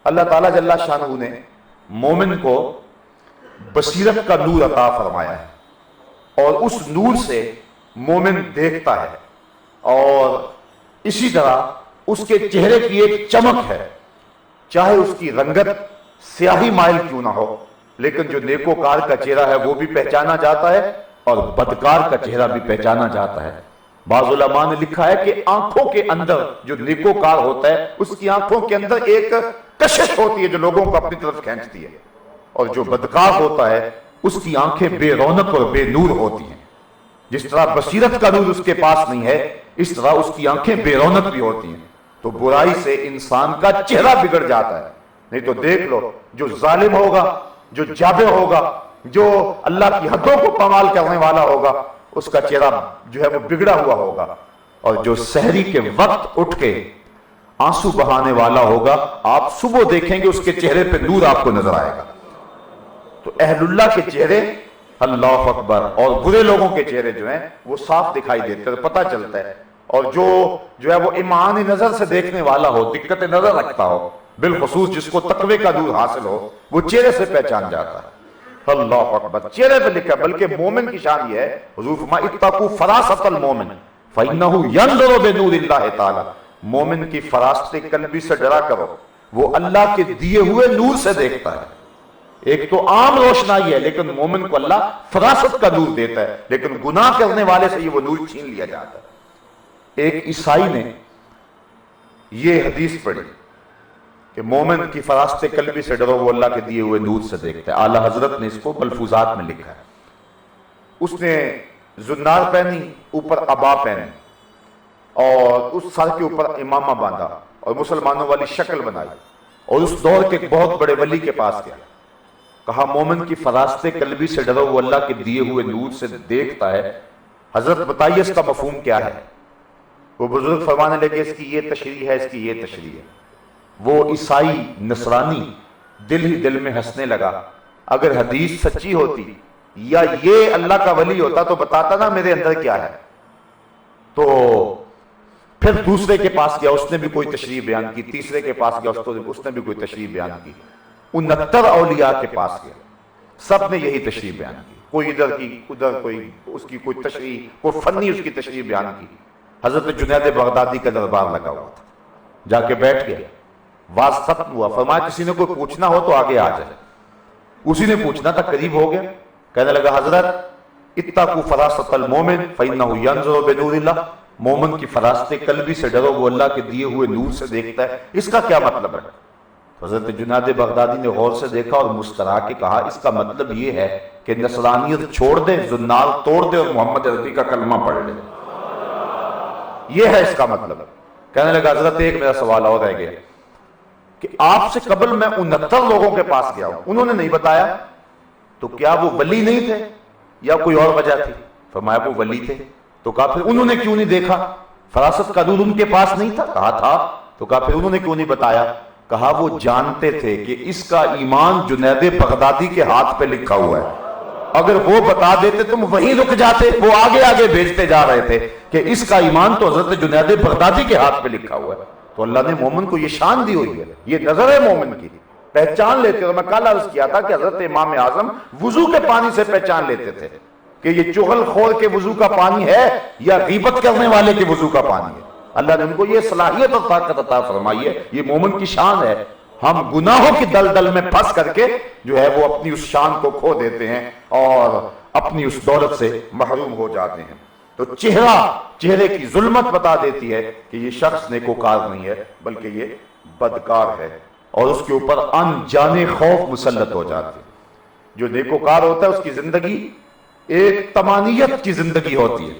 اللہ تعالیٰ جل شانہ نے مومن کو بصیرت کا نور عطا فرمایا ہے اور اس نور سے مومن دیکھتا ہے، اور اسی طرح اس کے چہرے کی ایک چمک ہے، چاہے اس کی رنگت سیاہی مائل کیوں نہ ہو، لیکن جو نیکوکار کا چہرہ ہے وہ بھی پہچانا جاتا ہے اور بدکار کا چہرہ بھی پہچانا جاتا ہے۔ بعض علماء نے لکھا ہے کہ آنکھوں کے اندر جو نیکوکار ہوتا ہے اس کی آنکھوں کے اندر ایک کشش ہوتی ہے جو لوگوں کو اپنی طرف کھینچتی ہے، اور جو بدکار ہوتا ہے اس کی آنکھیں بے رونق اور بے نور ہوتی ہیں۔ جس طرح بصیرت کا نور اس کے پاس نہیں ہے، اس طرح اس کی آنکھیں بے رونق بھی ہوتی ہیں، تو برائی سے انسان کا چہرہ بگڑ جاتا ہے۔ نہیں تو دیکھ لو، جو ظالم ہوگا، جو جابر ہوگا، جو اللہ کی حدوں کو پامال کرنے والا ہوگا، اس کا چہرہ جو ہے وہ بگڑا ہوا ہوگا، اور جو سحری کے وقت اٹھ کے آنسو بہانے والا ہوگا، آپ صبح دیکھیں گے اس کے چہرے پہ نور آپ کو نظر آئے گا۔ تو اہل اللہ کے چہرے اللہ اکبر، اور برے لوگوں کے چہرے جو ہیں وہ صاف دکھائی دیتے ہیں، پتہ چلتا ہے۔ اور جو ہے وہ ایمان نظر سے دیکھنے والا ہو، دقت نظر رکھتا ہو، بالخصوص جس کو تقوی کا نور حاصل ہو، وہ چہرے سے پہچان جاتا ہے۔ اللہ اکبر، چہرے پہ لکھا ہے۔ بلکہ مومن کی شان یہ ہے، حضور فرمایا اتقوا فراست المومن فإنہ ينظر بنور اللہ تعالی، مومن کی فراست قلبی سے ڈرا کرو، وہ اللہ کے دیے ہوئے نور سے دیکھتا ہے۔ ایک تو عام روشنائی ہے، لیکن مومن کو اللہ فراست کا نور دیتا ہے، لیکن گناہ کرنے والے سے یہ وہ نور چھین لیا جاتا ہے۔ ایک عیسائی نے یہ حدیث پڑھی کہ مومن کی فراست قلبی سے ڈرو، وہ اللہ کے دیے ہوئے نور سے دیکھتا ہے۔ اعلی حضرت نے اس کو ملفوظات میں لکھا ہے۔ اس نے زنار پہنی، اوپر عبا پہنی، اور اس سر کے اوپر امامہ باندھا، اور مسلمانوں والی شکل بنائی، اور اس دور کے ایک بہت بڑے ولی کے پاس گیا، کہا مومن کی فراست قلبی سے ڈرو، وہ اللہ کے دیے ہوئے نور سے دیکھتا ہے۔ حضرت بتائیے اس کا مفہوم کیا ہے؟ وہ بزرگ فرمانے لگے اس کی یہ تشریح ہے، اس کی یہ تشریح ہے۔ وہ عیسائی نصرانی دل ہی دل میں ہنسنے لگا، اگر حدیث سچی ہوتی یا یہ اللہ کا ولی ہوتا تو بتاتا نا میرے اندر کیا ہے۔ تو پھر دوسرے کے پاس گیا، اس نے بھی کوئی تشریح بیان کی، تیسرے کے پاس گیا، اس نے بھی کوئی تشریح بیان کی، 69 اولیاء کے پاس گیا، سب نے یہی تشریح بیان کی، کوئی ادھر کی ادھر، کوئی اس کی کوئی تشریح، کوئی فنی اس کی تشریح بیان کی۔ حضرت جنید بغدادی کا دربار لگا ہوا تھا، جا کے بیٹھ گیا، واز ختم ہوا، فرمایا کسی نے کوئی پوچھنا ہو تو آگے آ جائے۔ اسی نے پوچھنا تھا، قریب ہو گیا، کہنے لگا حضرت اتقوا فراست المومن فإنہ ينظر بنور اللہ، مومن کی فراست قلبی سے ڈرو، وہ اللہ کے دیے ہوئے نور سے دیکھتا ہے، اس کا کیا مطلب ہے؟ حضرت جنید بغدادی نے غور سے دیکھا اور مسکرا کے کہا اس کا مطلب یہ ہے کہ نصرانیت چھوڑ دے، زنار توڑ دے، اور محمد عربی کا کلمہ پڑھ لے، یہ ہے اس کا مطلب۔ کہنے لگا حضرت ایک میرا سوال اور رہ گیا کہ آپ سے قبل میں 69 لوگوں کے پاس گیا ہوں، انہوں نے نہیں بتایا، تو کیا وہ ولی نہیں تھے یا کوئی اور وجہ تھی؟ فرمایا وہ ولی تھے۔ تو کہا پھر انہوں نے کیوں نہیں دیکھا؟ فراست کا نور ان کے پاس نہیں تھا؟ کہا تھا۔ تو کہا پھر انہوں نے کیوں نہیں بتایا؟ کہا وہ جانتے تھے کہ اس کا ایمان جنید بغدادی کے ہاتھ پہ لکھا ہوا ہے، اگر وہ بتا دیتے تم وہیں رک جاتے، وہ آگے آگے بھیجتے جا رہے تھے کہ اس کا ایمان تو حضرت جنید بغدادی کے ہاتھ پہ لکھا ہوا ہے۔ تو اللہ نے مومن کو یہ شان دی ہوئی ہے، یہ نظر ہے مومن کی، پہچان لیتے ہو۔ میں کل عرض کیا تھا کہ حضرت امام اعظم وضو کے پانی سے پہچان لیتے تھے کہ یہ چغل خور کے وضو کا پانی ہے یا غیبت کرنے والے کے وضو کا پانی ہے۔ اللہ نے ان کو یہ صلاحیت اور طاقت عطا فرمائی ہے، یہ مومن کی شان ہے۔ ہم گناہوں کی دلدل میں پھنس کر کے جو ہے وہ اپنی اس شان کو کھو دیتے ہیں اور اپنی اس دولت سے محروم ہو جاتے ہیں۔ تو چہرے کی ظلمت بتا دیتی ہے کہ یہ شخص نیکوکار نہیں ہے بلکہ یہ بدکار ہے، اور اس کے اوپر انجانے خوف مسلط ہو جاتے ہیں۔ جو نیکوکار ہوتا ہے اس کی زندگی ایک طمانیت کی زندگی ہوتی ہے،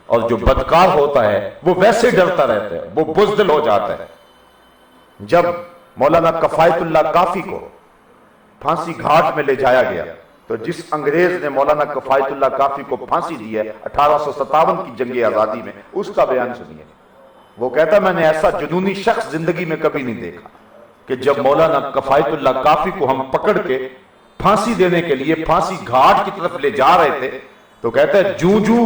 اور جو بدکار ہوتا ہے وہ ویسے ڈرتا رہتا ہے، وہ بزدل ہو جاتا ہے۔ جب مولانا کفایت اللہ کافی کو پھانسی گھاٹ میں لے جایا گیا تو جس انگریز نے مولانا کفایت اللہ کافی کو پھانسی دی ہے 1857 کی جنگ آزادی میں، اس کا بیان سنیے۔ وہ کہتا ہے میں نے ایسا جنونی شخص زندگی میں کبھی نہیں دیکھا کہ جب مولانا کفایت اللہ کافی کو ہم پکڑ کے پھانسی دینے کے لیے پھانسی گھاٹ کی طرف لے جا رہے تھے تو کہتا ہے جوں جوں